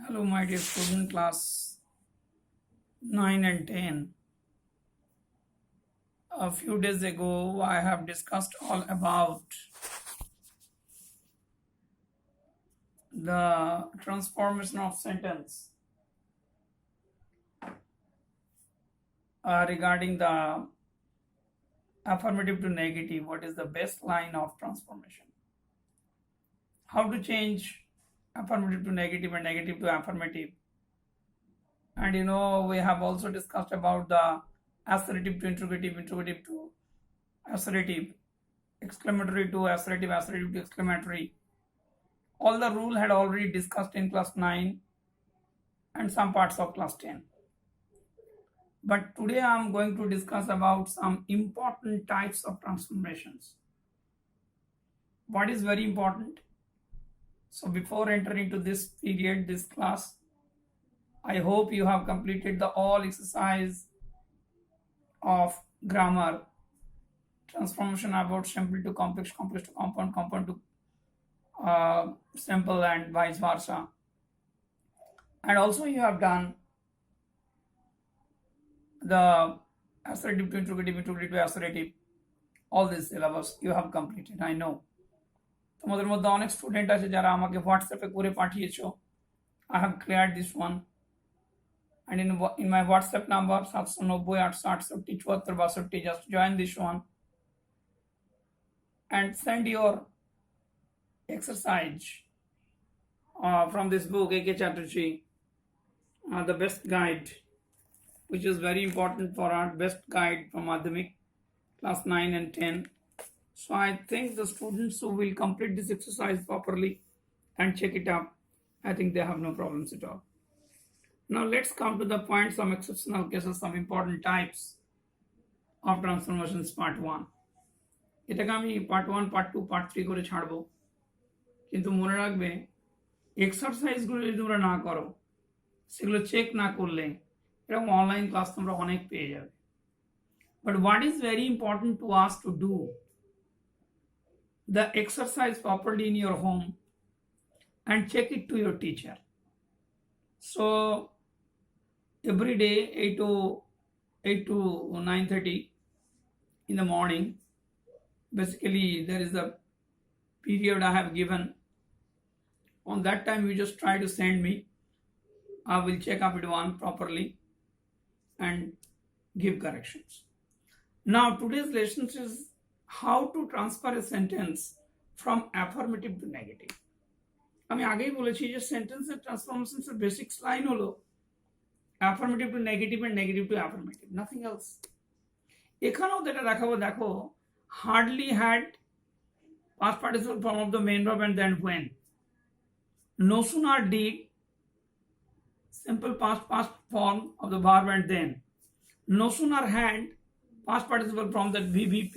Hello, my dear student, class 9 and 10. A few days ago, I have discussed all about the transformation of sentence regarding the affirmative to negative. What is the best line of transformation? How to change affirmative to negative and negative to affirmative. And we have also discussed about the assertive to interrogative, interrogative to assertive, exclamatory to assertive, assertive to exclamatory. All the rule had already discussed in class 9 and some parts of class 10. But today I am going to discuss about some important types of transformations. What is very important? So before entering into this period, this class, I hope you have completed the all exercise of grammar, transformation about simple to complex, complex to compound, compound to simple, and vice versa. And also you have done the assertive to interrogative, interrogative to assertive. All this syllabus you have completed, I know. তোমাদের মধ্যে অনেক student আছে যারা আমাকে হোয়াটসঅ্যাপে করে পাঠিয়েছো। I have cleared this one. And in my WhatsApp number 790-868-7462, just join this one and send your exercise from this book, A.K. Chatterjee, The Best Guide, which is very important for our best guide from Madhyamik, class 9 and 10. So I think the students who will complete this exercise properly and check it up, I think they have no problems at all. Now let's come to the point, some exceptional cases, some important types of transformations, part 1. এটাকে আমি part 1, part 2, part 3 করে ছাড়বো, কিন্তু মনে রাখবে এক্সারসাইজগুলো যদি তোমরা না করো, সেগুলো চেক না করলে এরকম অনলাইন ক্লাস তোমরা অনেক পেয়ে যাবে। But what is very important to us to do the exercise properly in your home and check it to your teacher. So every day 8 to 9:30 in the morning, basically there is a period I have given. On that time you just try to send me. I will check up it one properly and give corrections. Now today's lesson is how to transfer a sentence from affirmative to negative. আমি আগেই বলেছি যে সেন্টেন্সের ট্রান্সফরমেশনের basics line হলো affirmative to negative and negative to affirmative, nothing else. এখানেও যেটা দেখাবো, দেখো, hardly had past participle form of the main verb and then when. No sooner did simple past form of the verb and then. No sooner had past participle from that VVP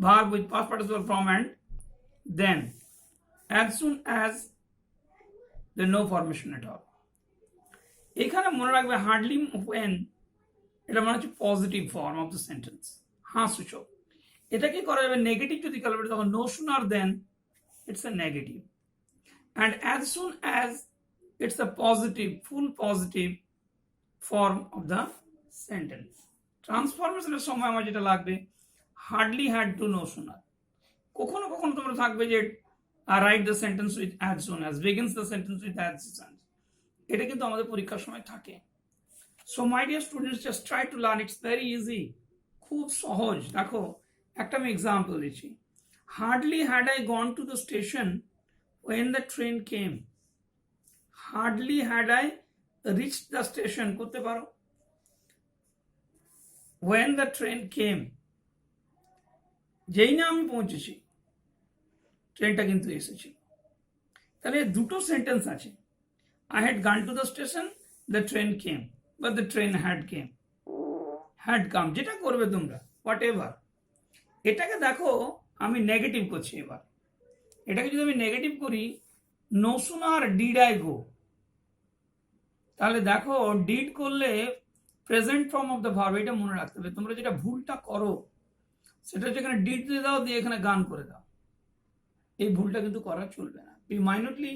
verb with past participle from and then. As soon as the no formation at all. এখানে মনে রাখবে hardly when, এটা মনে হচ্ছে positive form of the sentence, হ্যাঁ সূচক। এটা কি করা যাবে নেগেটিভ যদি কালবে, তখন no sooner then it's a negative, and as soon as it's a positive, full positive form of the sentence. ট্রান্সফরমেশনের সময় আমার যেটা লাগবে hardly had to no sooner. কখনো কখনো তোমরা থাকবে যে right the sentence with as soon as, begins the sentence with as soon. এটা কিন্তু আমাদের পরীক্ষার সময় থাকে। So my dear students, just try to learn, it's very easy, খুব সহজ। দেখো একটা আমি এক্সাম্পল দিচ্ছি। Hardly had I gone to the station when the train came. Hardly had I reach the station করতে পারো, ওয়েন দ্য ট্রেন কেম, যেই না আমি পৌঁছেছি ট্রেনটা কিন্তু এসেছি। তাহলে দুটো সেন্টেন্স আছে, I had gone to the station, the train came, but the train had come, যেটা করবে তোমরা হোয়াট এভার। এটাকে দেখো আমি নেগেটিভ করছি। এবার এটাকে যদি আমি নেগেটিভ করি, no sooner did I go, তাহলে দেখো ডিড করলে present form of the verb, এটা মনে রাখতে হবে। তোমরা যেটা ভুলটা করো সেটা হচ্ছে এখানে ডিড দিয়ে দাও, দিয়ে এখানে গান করে দাও। এই ভুলটা কিন্তু করা চলবে না। You mentally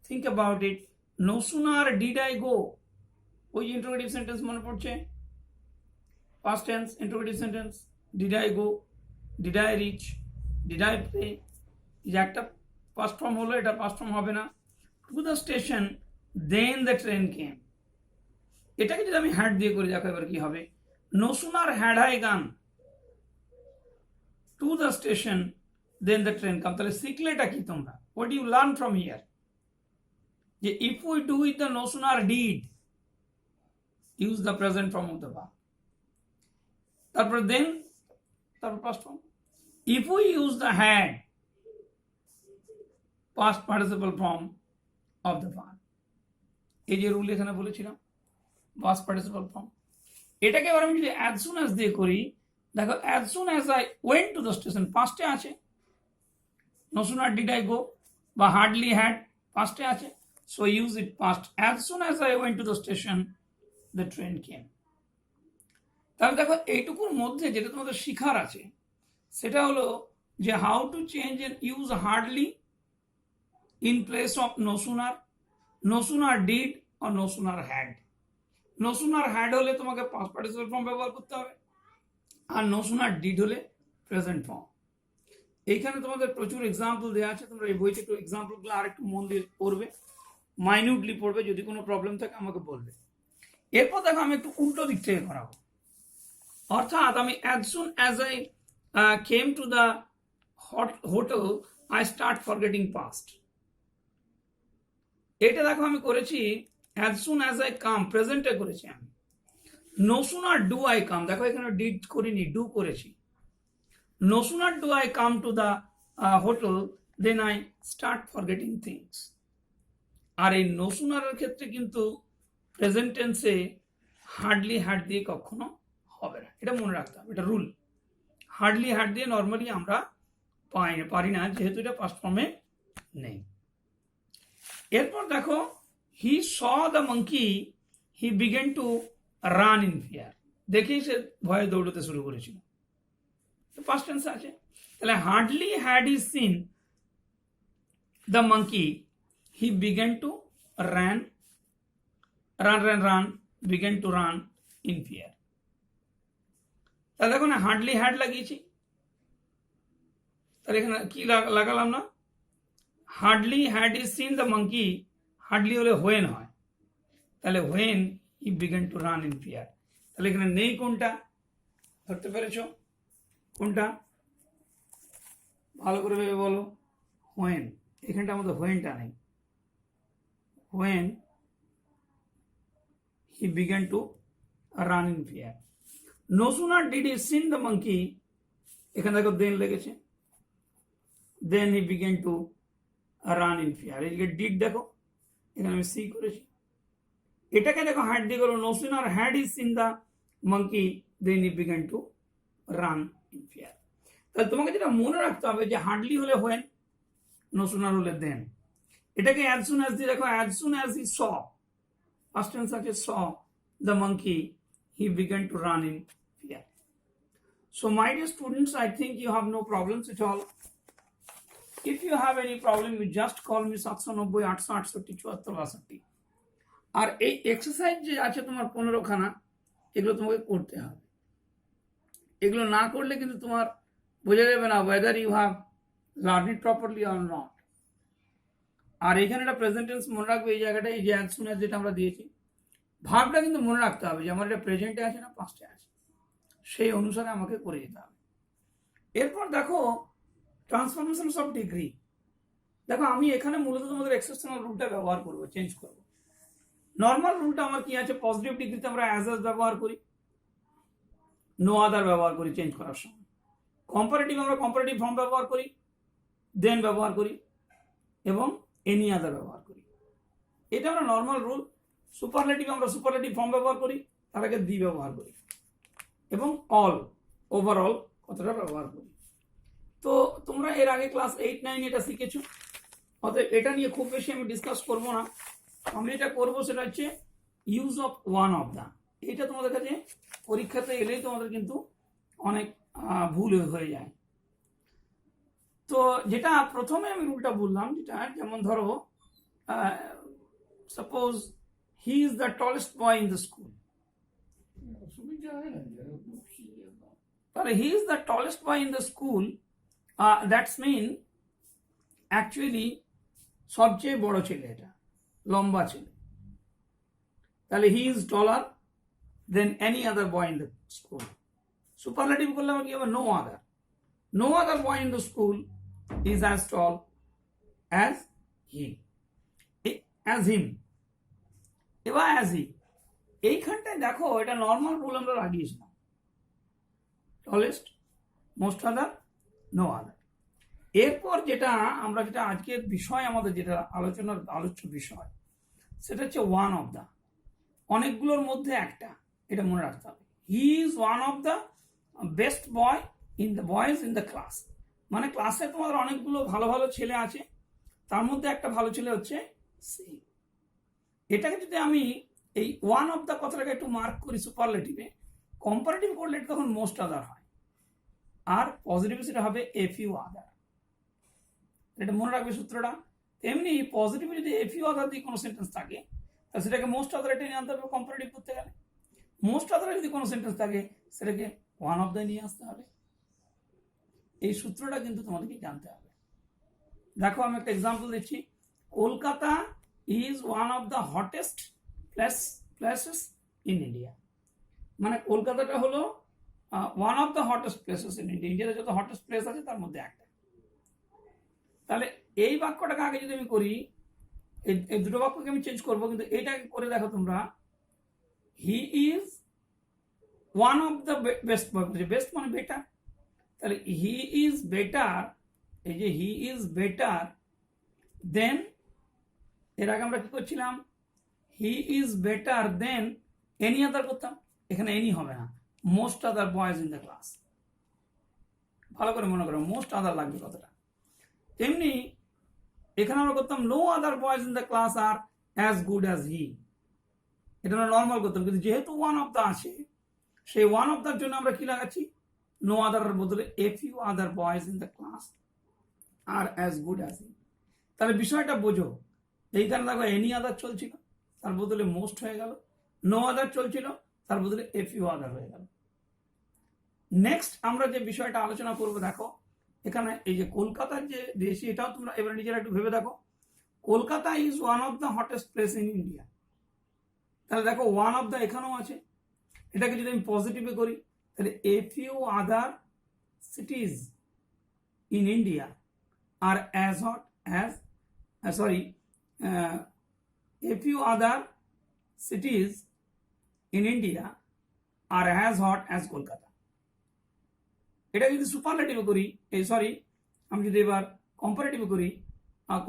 think about it no sooner did I go, ওই ইন্টারোগেটিভ সেন্টেন্স মনে পড়ছে, past tense interrogative sentence, did I go, did I reach, did I play, যে একটা past form হলো, এটা past form হবে না। to the station then the train came, এটাকে যদি আমি হ্যাড দিয়ে করি দেখো এবার কি হবে, no sooner had I gone to the station then the train come, তাহলে শিখলে এটা কি তোমরা, what do you learn from here, যে if we do it the no sooner did, use the present form of the verb, তারপর দেন, তারপর past form, if we use the had, past participle form of the verb, এই যে rule এখানে বলেছিলাম past participle form, এটাকে এবার আমি যদি as soon as দিয়ে করি দেখো, as soon as I went to the station past এ আছে, no sooner did I go বা hardly had past এ আছে, so use it past, as soon as I went to the station the train came। তাহলে দেখো এইটুকুর মধ্যে যেটা তোমাদের শিখার আছে সেটা হলো যে how to change and use hardly in place of no sooner did আর no sooner had. No sooner had হলে তোমাকে পাস্ট পার্টিসিপল ফর্ম ব্যবহার করতে হবে, আর নো সুনার ডিড হলে প্রেজেন্ট ফর্ম। এইখানে তোমাদের প্রচুর এক্সাম্পল দেওয়া আছে, তোমরা এই বইতে একটু এক্সাম্পলগুলো আর একটু মন দিয়ে পড়বে, মাইনিউটলি পড়বে, যদি কোনো প্রবলেম থাকে আমাকে বলবে। এরপর দেখো আমি একটু উল্টো দিক থেকে করাবো, অর্থাৎ আমি as soon as I came to the hotel I start forgetting past, এটা দেখো আমি করেছি as soon as I come, প্রেজেন্টে করেছি আমি। no sooner do I come, দেখো এখানে did করিনি, do করেছি। no sooner do I come to the hotel then I start forgetting things, আর এই no sooner এর ক্ষেত্রে কিন্তু প্রেজেন্ট টেন্সে হার্ডলি হ্যাড দিয়ে কখনো হবে না, এটা মনে রাখতে হবে, এটা রুল। হার্ডলি হ্যাড দিয়ে নর্মালি আমরা পারি না, যেহেতু এটা পাস্ট ফর্মে নেই। এরপর দেখো he saw the monkey he began to run in fear, দেখেই সে ভয়ে দৌড়তে শুরু করেছিল, পাস্ট টেন্স আছে। তাহলে hardly had he seen the monkey he began to run began to run in fear. তাহলে দেখো না হার্ডলি হ্যাড লাগিয়েছি, তাহলে এখানে কি লাগালাম না, hardly had is seen the monkey, hardly হলে হোয়েন হয়, তাহলে when he began to run in fear. তাহলে এখানে নেই কোনটা, ধরতে পেরেছ কোনটা, ভালো করে ভেবে বলো, হোয়েন, এখানটা আমাদের হোয়েনটা নেই, when he began to run in fear. no sooner did he see the monkey, এখানে দেখো দেন লেগেছে, then he began to run in fear, এদিকে did দেখো এখানে আমি সি করেছি, এটাকে দেখো হ্যাড দিয়ে গেল, no sooner had he seen the monkey then he began to run in fear। তাহলে তোমাকে যেটা মনে রাখতে হবে যে হার্ডলি হলে when, no sooner হলে then, এটাকে as soon as দিয়ে দেখো, as soon as he saw, past tense আছে saw the monkey he began to run in fear। So my dear students, I think you have no problems at all. If you have any problem, you just call me 790-868-7462। আর এই exercise যে আছে তোমার 15খানা, এগুলো তোমাকে করতে হবে, এগুলো না করলে কিন্তু তোমার বোঝা যাবে না whether you have learned it properly or not। আর এখানে একটা প্রেজেন্ট টেন্স মনে রাখবে, এই জায়গাটা, এই যে as soon as যেটা আমরা দিয়েছি, ভাবটা কিন্তু মনে রাখতে হবে যে আমার এটা প্রেজেন্টে আছে না পাস্টে আছে, সেই অনুসারে আমাকে করে যেতে হবে। এরপর দেখো ট্রান্সফরমেশন অফ ডিগ্রি, দেখো আমি এখানে মূলত তোমাদের এক্সেপশনাল রুলটা ব্যবহার করবো, চেঞ্জ করবো। নর্মাল রুলটা আমার কি আছে, পজিটিভ ডিগ্রিতে আমরা অ্যাজ ব্যবহার করি, নো আদার ব্যবহার করি চেঞ্জ করার সময়। কম্পারেটিভ আমরা কম্পারেটিভ ফর্ম ব্যবহার করি, দেন ব্যবহার করি, এবং এনি আদার ব্যবহার করি, এটা আমরা নর্মাল রুল। সুপারলেটিভ আমরা সুপারলেটিভ ফর্ম ব্যবহার করি, তার আগে দি ব্যবহার করি, এবং অল ওভারঅল কথাটা ব্যবহার করি। তো তোমরা এর আগে ক্লাস 8-9 এটা শিখেছো, অতএব এটা নিয়ে খুব বেশি আমি ডিসকাস করবো না। আমি এটা করবো সেটা হচ্ছে use of one of the, এটা তোমাদের কাছে পরীক্ষাতে এলেই তোমাদের কিন্তু অনেক ভুল হয়ে যায়। তো যেটা প্রথমে আমি রুলটা বললাম, যেটা যেমন ধরো suppose he is the tallest boy in the school, তাহলে he is the tallest boy in the school, that's mean actually সবচেয়ে বড় ছেলে, এটা লম্বা ছেলে, তাহলে he is taller than any other boy in the school. Superlative করলে আমার কি হবে? No other boy in the school is as tall as he, as him. এবার অ্যাজ হি, এইখানটায় দেখো এটা নর্মাল রুল আমরা লাগিয়েছিলাম, tallest, most other, no other. এরপর যেটা আজকের বিষয়, আমাদের যেটা আলোচ্য বিষয়, সেটা হচ্ছে ওয়ান অফ দ্য, অনেকগুলোর মধ্যে একটা, এটা মনে রাখতে হবে। He is one of the best boy in the boys in the class, মানে ক্লাসে তোমার অনেকগুলো ভালো ভালো ছেলে আছে, তার মধ্যে একটা ভালো ছেলে হচ্ছে সি। এটাকে যদি আমি এই ওয়ান অফ দ্য কথাটাকে একটু মার্ক করি সুপারলেটিভে, কম্পারেটিভ করলে এটা তখন মোস্ট আদার হয়, আর পজিটিভ সেটা হবে এ ফিউ আদার। এটা মনে রাখবে সূত্রটা। তেমনি পজিটিভ যদি এ ফিউ আদার দিয়ে কোনো সেন্টেন্স থাকে, তাহলে সেটাকে মোস্ট আদার এটা নিয়ে আনতে হবে কম্পারেটিভ করতে গেলে। মোস্ট আদারে যদি কোনো সেন্টেন্স থাকে, সেটাকে ওয়ান অফ দ্য নিয়ে আসতে হবে। এই সূত্রটা কিন্তু তোমাদেরকে জানতে হবে। দেখো আমি একটা এক্সাম্পল দিচ্ছি। Kolkata is one of the hottest places in India, মানে কলকাতাটা হলো one of the hottest places in India, ইন্ডিয়াতে যত হটেস্ট প্লেস আছে তার মধ্যে একটা। তাহলে এই বাক্যটাকে আগে যদি আমি করি, এই দুটো বাক্যকে আমি চেঞ্জ করবো, কিন্তু এইটাকে করে দেখো তোমরা, he is one of the best boy, best মানে বেটার, তাহলে হি ইজ বেটার, এই যে হি ইজ বেটার দেন, এর আগে আমরা কি করছিলাম? He is better then any আদার করতাম, এখানে এনি হবে না, most other boys in the class. ভালো করে মনে করো, মোস্ট আদার লাগবে কতটা। তেমনি এখানে আমরা করতাম no other boys in the class are as good as he, এটা আমরা নর্মাল করতাম, কিন্তু যেহেতু ওয়ান অফ দ্য আছে, সেই ওয়ান অফ দ্যার জন্য আমরা কি লাগাচ্ছি? নো আদারের বদলে a few other boys in the class are as good as he. তাহলে বিষয়টা বোঝো, এইখানে দেখো এনি আদার চলছিল, তার বদলে মোস্ট হয়ে গেল, নো আদার চলছিল, তার বদলে এ ফিউ আদার হয়ে গেল। নেক্সট আমরা যে বিষয়টা আলোচনা করবো, দেখো এখানে এই যে কলকাতার যে দিয়েছি, এটাও তোমরা এবার নিজেরা একটু ভেবে দেখো। Kolkata is one of the hottest place in India, তাহলে দেখো ওয়ান অফ দ্য এখানেও আছে, এটাকে যদি আমি পজিটিভে করি, তাহলে a few other cities in India are as hot as, a few other cities in India are as hot as Kolkata. এটা যদি সুপারলেটিভ করি, আমি যদি এবার কম্পারেটিভ করি,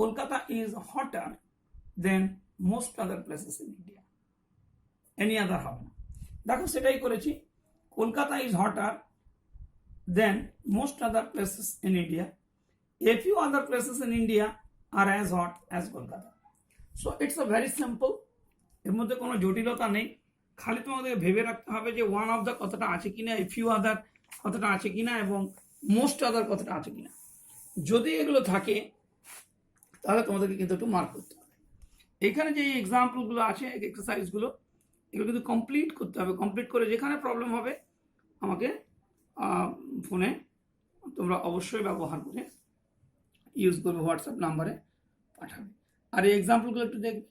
Kolkata is hotter than most other places in India, any other হবে না। দেখো সেটাই করেছি, Kolkata is hotter than most other places in India, a few other places in India are as hot as Kolkata. So it's a very simple, এর মধ্যে কোনো জটিলতা নেই, খালি তোমাদেরকে ভেবে রাখতে হবে যে ওয়ান অফ দ্য কথাটা আছে কিনা, এ ফিউ আদার কথাটা আছে কিনা, এবং মোস্ট আদার কথাটা আছে কিনা। যদি এগুলো থাকে তাহলে তোমাদেরকে কিন্তু একটু মার্ক করতে হবে। এখানে যে এক্সাম্পলগুলো আছে, এক্সারসাইজগুলো, এগুলো কিন্তু কমপ্লিট করতে হবে। কমপ্লিট করে যেখানে প্রবলেম হবে আমাকে ফোনে তোমরা অবশ্যই ব্যবহার করে ইউজ করবে, হোয়াটসঅ্যাপ নাম্বারে পাঠাবে। আর এই এক্সাম্পলগুলো একটু দেখবে।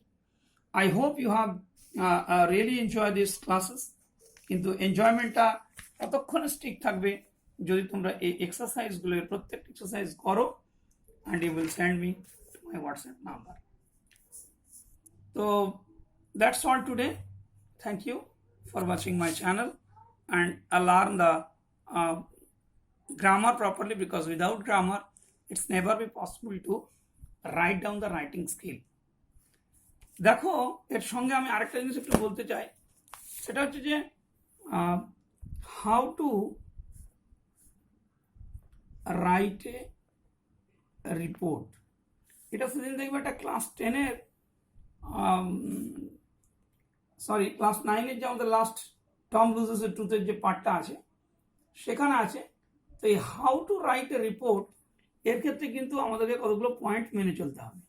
I hope you have really enjoy this classes, কিন্তু এনজয়মেন্টটা ততক্ষণে স্টিক থাকবে যদি তোমরা এই এক্সারসাইজগুলো, প্রত্যেকটা এক্সারসাইজ করো, and you will send me to my WhatsApp number. তো that's all today. Thank you for watching my channel, and learn the grammar properly, because without grammar it's never be possible to write down the writing skill. দেখো এর সঙ্গে আমি আরেকটা জিনিস একটু বলতে চাই, সেটা হচ্ছে যে how two write a report. এটা সেদিন দেখবে একটা ক্লাস 10-এর ক্লাস 9-এর যে আমাদের লাস্ট টম লুজেস এর ট্রুথের যে পার্টটা আছে সেখানে আছে। তো এই how to write a report, এর ক্ষেত্রে কিন্তু আমাদেরকে কতগুলো পয়েন্ট মেনে চলতে হবে।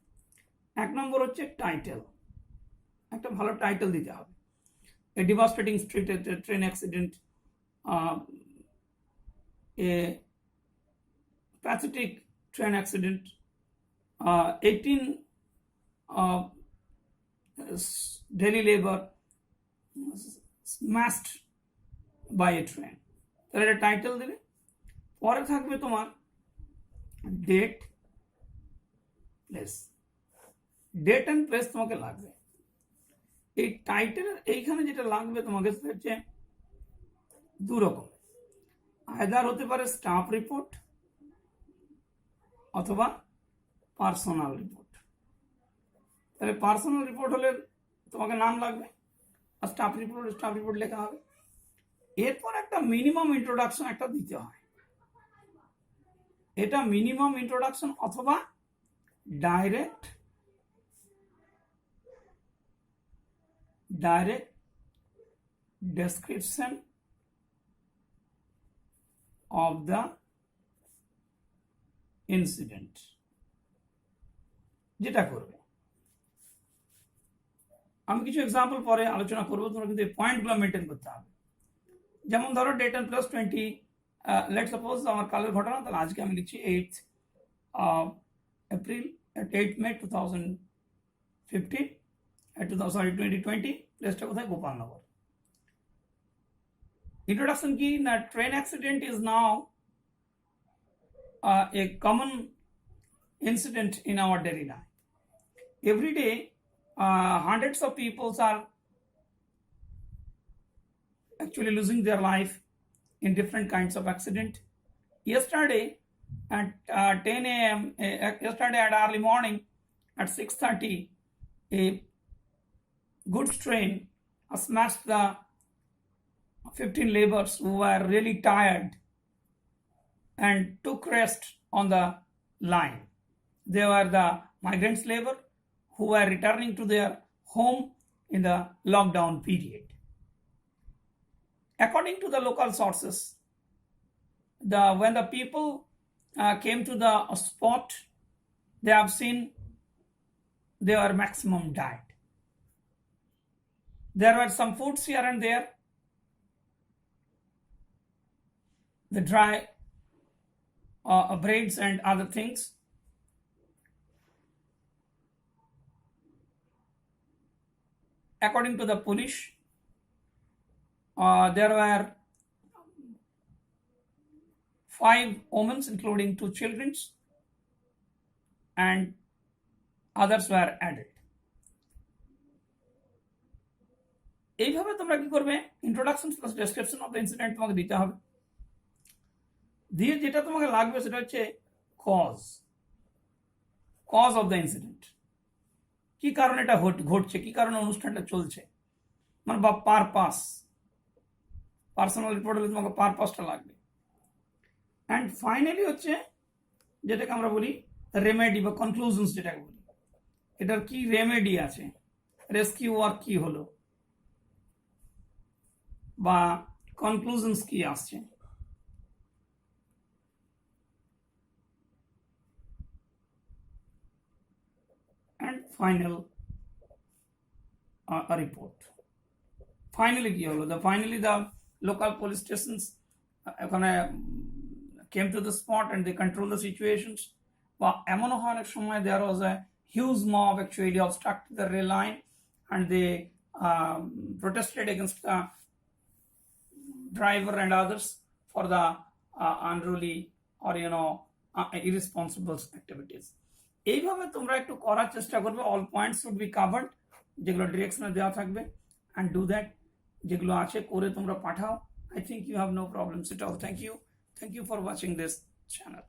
1 নম্বর হচ্ছে টাইটেল। একটা ভালো টাইটেল দিতে হবে। এ devastating street train accident, A pathetic train accident, 18 daily labor smashed by a train। তাহলে এটা টাইটেল দেবে। পরে থাকবে তোমার date, place. Date and place তোমাকে লাগবে। এই টাইটেলের এইখানে যেটা লাগবে তোমাকে সেটা হচ্ছে দু রকম, আয়দার হতে পারে স্টাফ রিপোর্ট অথবা পার্সোনাল রিপোর্ট। তাহলে পার্সোনাল রিপোর্ট হলে তোমাকে নাম লাগবে, আর স্টাফ রিপোর্ট লেখা হবে। এরপর একটা মিনিমাম ইন্ট্রোডাকশন একটা দিতে হয়। এটা মিনিমাম ইন্ট্রোডাকশন অথবা direct description of the incident যেটা করবে। আমি কিছু এক্সাম্পল পরে আলোচনা করবো, তোমরা কিন্তু এই পয়েন্টগুলো মেনটেন করতে হবে। যেমন ধরো date and plus 20, let suppose আমার কালের ঘটনা, তাহলে আজকে আমি লিখছি 8 এপ্রিল 8 মে 2015 2020, প্লেসটা কোথায়? Gopalnagar. Introduction key, that train accident is now a common incident in our daily life. Every day, hundreds of people are actually losing their life in different kinds of accident. Yesterday at 10 a.m., yesterday at early morning at 6:30, a goods train smashed the 15 laborers who were really tired and took rest on the line. They were the migrants labor who were returning to their home in the lockdown period. According to the local sources, when the people came to the spot, they have seen they were maximum died. There were some foods here and there, the dry breads and other things. According to the police, there were 5 women, including 2 children, and others were added. এইভাবে তোমরা কি করবে? Introduction plus description of the incident তোমাকে দিতে হবে। দিয়ে যেটা তোমাকে লাগবে সেটা হচ্ছে কজ অফ দ্য ইনসিডেন্ট। কি কারণে এটা ঘটছে, কি কারণে অনুষ্ঠানটা চলছে, মানে বা পারপাস। পার্সোনাল রিপোর্ট হলে তোমাকে পারপাসটা লাগবে। অ্যান্ড ফাইনালি হচ্ছে যেটাকে আমরা বলি রেমেডি বা কনক্লুশনস, যেটাকে বলি এটার কি রেমেডি আছে, রেস্কিউ ওয়ার্ক কি হলো বা কনক্লুশনস কি আসছে। and final report. Finally কি হলো? Finally the local police stations came to the spot and they control the situations. বা এমনও হয় অনেক সময় there was a huge mob actually obstructed the rail line and they protested against the driver and others for the unruly or irresponsible activities. এইভাবে তোমরা একটু করার চেষ্টা করবে। All points would be covered, যেগুলো ডিরেকশনে দেওয়া থাকবে, অ্যান্ড ডু দ্যাট। যেগুলো আছে করে তোমরা পাঠাও। I think you have no problems at all. Thank you for watching this channel.